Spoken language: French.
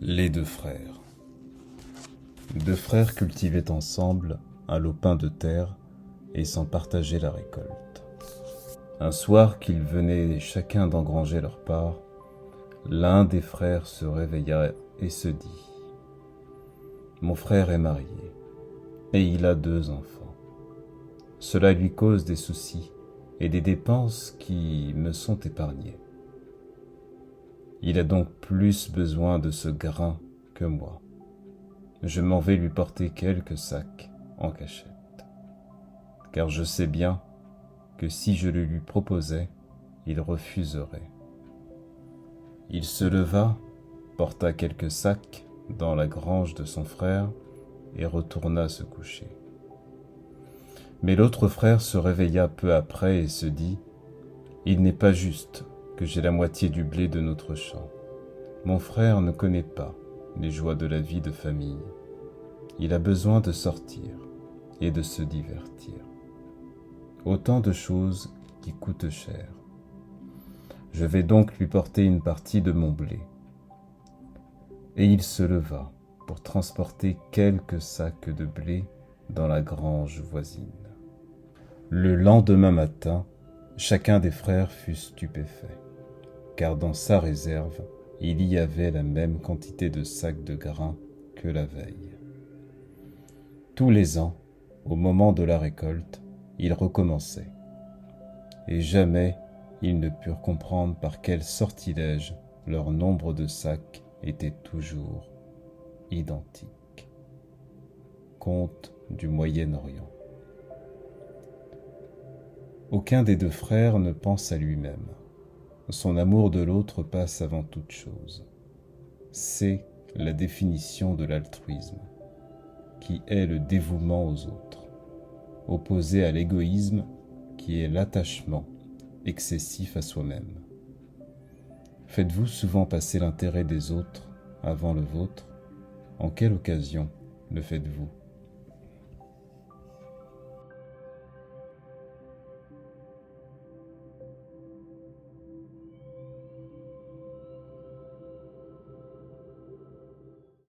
Les deux frères. Deux frères cultivaient ensemble un lopin de terre et s'en partageaient la récolte. Un soir qu'ils venaient chacun d'engranger leur part, l'un des frères se réveilla et se dit : « Mon frère est marié et il a 2 enfants. Cela lui cause des soucis et des dépenses qui me sont épargnées. Il a donc plus besoin de ce grain que moi. Je m'en vais lui porter quelques sacs en cachette, car je sais bien que si je le lui proposais, il refuserait. » Il se leva, porta quelques sacs dans la grange de son frère et retourna se coucher. Mais l'autre frère se réveilla peu après et se dit : « Il n'est pas juste que j'aie la moitié du blé de notre champ. Mon frère ne connaît pas les joies de la vie de famille. Il a besoin de sortir et de se divertir. Autant de choses qui coûtent cher. Je vais donc lui porter une partie de mon blé. » Et il se leva pour transporter quelques sacs de blé dans la grange voisine. Le lendemain matin, chacun des frères fut stupéfait, car dans sa réserve, il y avait la même quantité de sacs de grains que la veille. Tous les ans, au moment de la récolte, ils recommençaient, et jamais ils ne purent comprendre par quel sortilège leur nombre de sacs était toujours identique. Conte du Moyen-Orient. Aucun des 2 frères ne pense à lui-même. Son amour de l'autre passe avant toute chose. C'est la définition de l'altruisme, qui est le dévouement aux autres, opposé à l'égoïsme qui est l'attachement excessif à soi-même. Faites-vous souvent passer l'intérêt des autres avant le vôtre ? En quelle occasion le faites-vous ?